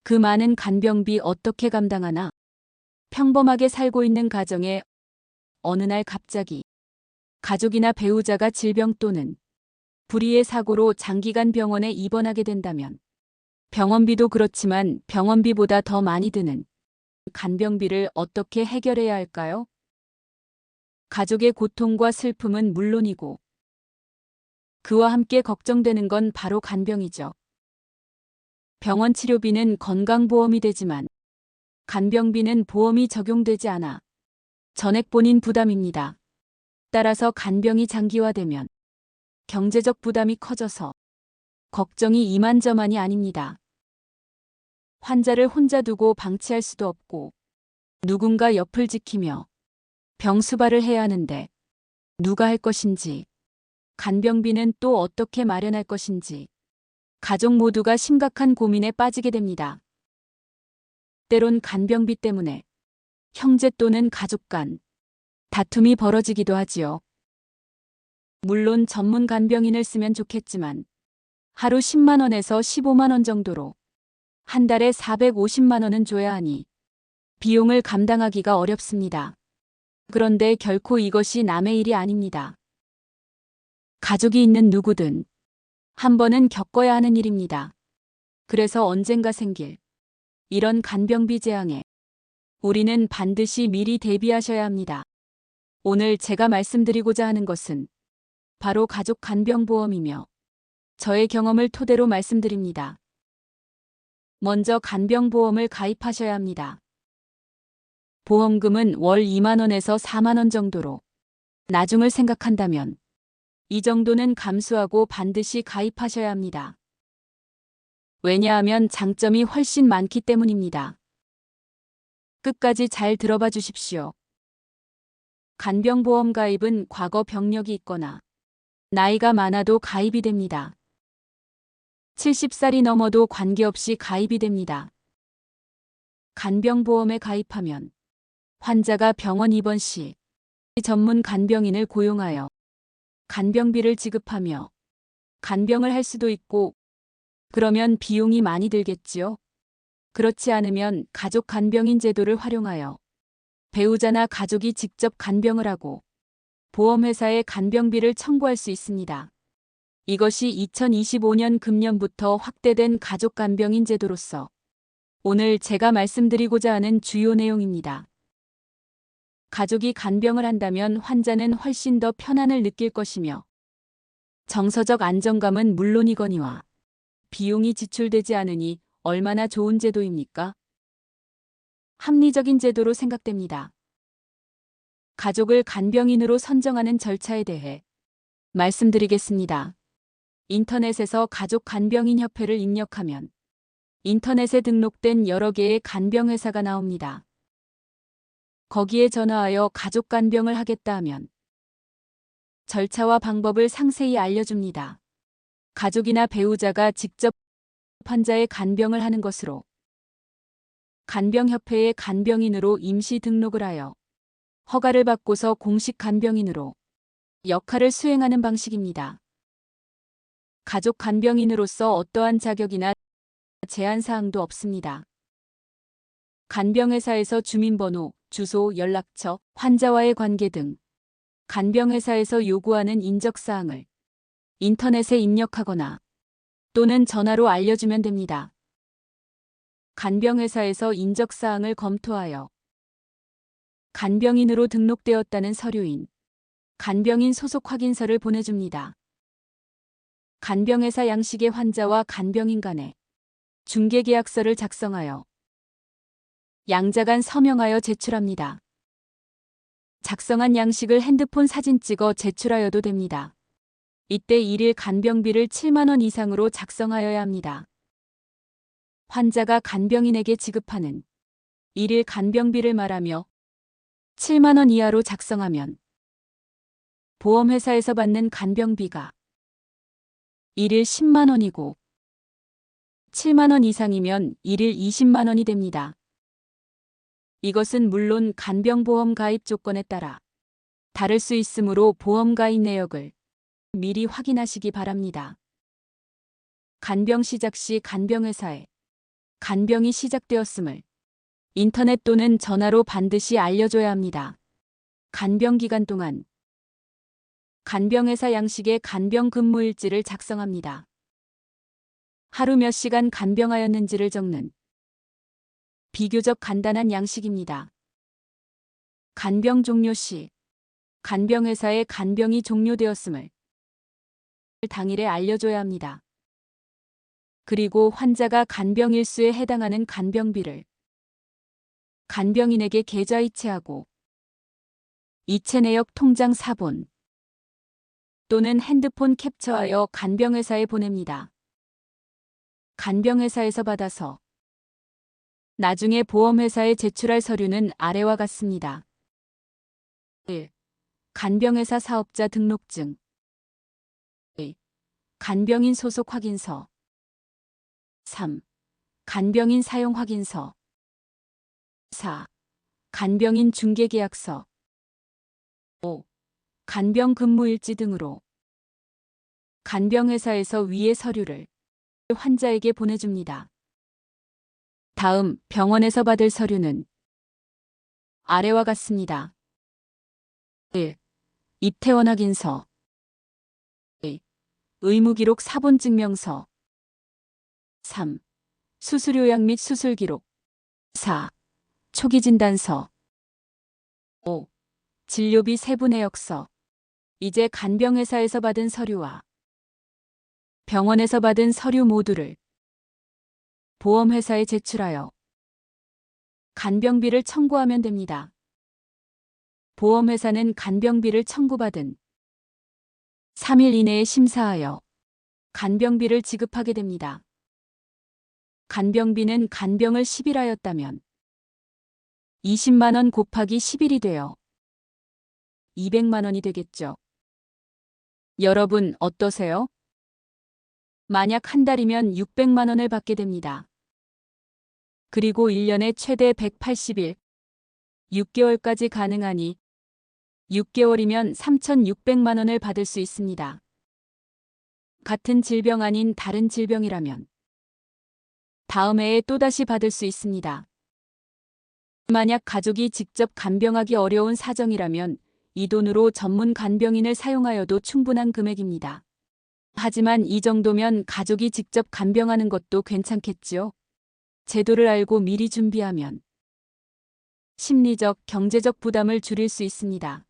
그 많은 간병비 어떻게 감당하나? 평범하게 살고 있는 가정에 어느 날 갑자기 가족이나 배우자가 질병 또는 불의의 사고로 장기간 병원에 입원하게 된다면 병원비도 그렇지만 병원비보다 더 많이 드는 간병비를 어떻게 해결해야 할까요? 가족의 고통과 슬픔은 물론이고 그와 함께 걱정되는 건 바로 간병이죠. 병원 치료비는 건강보험이 되지만 간병비는 보험이 적용되지 않아 전액 본인 부담입니다. 따라서 간병이 장기화되면 경제적 부담이 커져서 걱정이 이만저만이 아닙니다. 환자를 혼자 두고 방치할 수도 없고 누군가 옆을 지키며 병수발을 해야 하는데 누가 할 것인지, 간병비는 또 어떻게 마련할 것인지 가족 모두가 심각한 고민에 빠지게 됩니다. 때론 간병비 때문에 형제 또는 가족 간 다툼이 벌어지기도 하지요. 물론 전문 간병인을 쓰면 좋겠지만 하루 10만 원에서 15만 원 정도로 한 달에 450만 원은 줘야 하니 비용을 감당하기가 어렵습니다. 그런데 결코 이것이 남의 일이 아닙니다. 가족이 있는 누구든 한 번은 겪어야 하는 일입니다. 그래서 언젠가 생길 이런 간병비 재앙에 우리는 반드시 미리 대비하셔야 합니다. 오늘 제가 말씀드리고자 하는 것은 바로 가족 간병보험이며 저의 경험을 토대로 말씀드립니다. 먼저 간병보험을 가입하셔야 합니다. 보험금은 월 2만 원에서 4만 원 정도로 나중을 생각한다면 이 정도는 감수하고 반드시 가입하셔야 합니다. 왜냐하면 장점이 훨씬 많기 때문입니다. 끝까지 잘 들어봐 주십시오. 간병보험 가입은 과거 병력이 있거나 나이가 많아도 가입이 됩니다. 70살이 넘어도 관계없이 가입이 됩니다. 간병보험에 가입하면 환자가 병원 입원 시 전문 간병인을 고용하여 간병비를 지급하며 간병을 할 수도 있고 그러면 비용이 많이 들겠지요. 그렇지 않으면 가족 간병인 제도를 활용하여 배우자나 가족이 직접 간병을 하고 보험회사에 간병비를 청구할 수 있습니다. 이것이 2025년 금년부터 확대된 가족 간병인 제도로서 오늘 제가 말씀드리고자 하는 주요 내용입니다. 가족이 간병을 한다면 환자는 훨씬 더 편안을 느낄 것이며 정서적 안정감은 물론이거니와 비용이 지출되지 않으니 얼마나 좋은 제도입니까? 합리적인 제도로 생각됩니다. 가족을 간병인으로 선정하는 절차에 대해 말씀드리겠습니다. 인터넷에서 가족 간병인 협회를 입력하면 인터넷에 등록된 여러 개의 간병회사가 나옵니다. 거기에 전화하여 가족 간병을 하겠다 하면 절차와 방법을 상세히 알려줍니다. 가족이나 배우자가 직접 환자의 간병을 하는 것으로 간병협회의 간병인으로 임시 등록을 하여 허가를 받고서 공식 간병인으로 역할을 수행하는 방식입니다. 가족 간병인으로서 어떠한 자격이나 제한사항도 없습니다. 간병회사에서 주민번호, 주소, 연락처, 환자와의 관계 등 간병회사에서 요구하는 인적사항을 인터넷에 입력하거나 또는 전화로 알려주면 됩니다. 간병회사에서 인적사항을 검토하여 간병인으로 등록되었다는 서류인 간병인 소속 확인서를 보내줍니다. 간병회사 양식의 환자와 간병인 간에 중개계약서를 작성하여 양자 간 서명하여 제출합니다. 작성한 양식을 핸드폰 사진 찍어 제출하여도 됩니다. 이때 일일 간병비를 7만 원 이상으로 작성하여야 합니다. 환자가 간병인에게 지급하는 일일 간병비를 말하며 7만 원 이하로 작성하면 보험회사에서 받는 간병비가 일일 10만 원이고 7만 원 이상이면 일일 20만 원이 됩니다. 이것은 물론 간병보험 가입 조건에 따라 다를 수 있으므로 보험 가입 내역을 미리 확인하시기 바랍니다. 간병 시작 시 간병회사에 간병이 시작되었음을 인터넷 또는 전화로 반드시 알려줘야 합니다. 간병 기간 동안 간병회사 양식의 간병 근무일지를 작성합니다. 하루 몇 시간 간병하였는지를 적는 비교적 간단한 양식입니다. 간병 종료 시 간병회사의 간병이 종료되었음을 당일에 알려줘야 합니다. 그리고 환자가 간병 일수에 해당하는 간병비를 간병인에게 계좌이체하고 이체 내역 통장 사본 또는 핸드폰 캡처하여 간병회사에 보냅니다. 간병회사에서 받아서 나중에 보험회사에 제출할 서류는 아래와 같습니다. 1. 간병회사 사업자 등록증 2. 간병인 소속 확인서 3. 간병인 사용 확인서 4. 간병인 중개계약서 5. 간병 근무일지 등으로 간병회사에서 위의 서류를 환자에게 보내줍니다. 다음 병원에서 받을 서류는 아래와 같습니다. 1. 입퇴원 확인서 2. 의무기록 사본증명서 3. 수술요약 및 수술기록 4. 초기진단서 5. 진료비 세부 내역서 이제 간병회사에서 받은 서류와 병원에서 받은 서류 모두를 보험회사에 제출하여 간병비를 청구하면 됩니다. 보험회사는 간병비를 청구받은 3일 이내에 심사하여 간병비를 지급하게 됩니다. 간병비는 간병을 10일 하였다면 20만 원 곱하기 10일이 되어 200만 원이 되겠죠. 여러분 어떠세요? 만약 한 달이면 600만 원을 받게 됩니다. 그리고 1년에 최대 180일, 6개월까지 가능하니 6개월이면 3,600만 원을 받을 수 있습니다. 같은 질병 아닌 다른 질병이라면 다음 해에 또다시 받을 수 있습니다. 만약 가족이 직접 간병하기 어려운 사정이라면 이 돈으로 전문 간병인을 사용하여도 충분한 금액입니다. 하지만 이 정도면 가족이 직접 간병하는 것도 괜찮겠지요? 제도를 알고 미리 준비하면 심리적, 경제적 부담을 줄일 수 있습니다.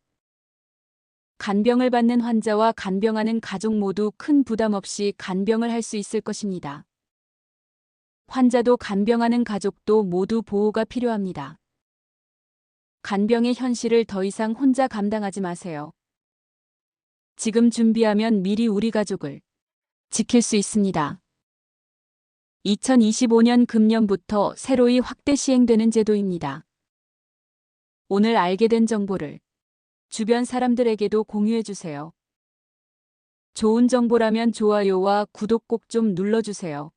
간병을 받는 환자와 간병하는 가족 모두 큰 부담 없이 간병을 할 수 있을 것입니다. 환자도 간병하는 가족도 모두 보호가 필요합니다. 간병의 현실을 더 이상 혼자 감당하지 마세요. 지금 준비하면 미리 우리 가족을 지킬 수 있습니다. 2025년 금년부터 새로이 확대 시행되는 제도입니다. 오늘 알게 된 정보를 주변 사람들에게도 공유해 주세요. 좋은 정보라면 좋아요와 구독 꼭 좀 눌러주세요.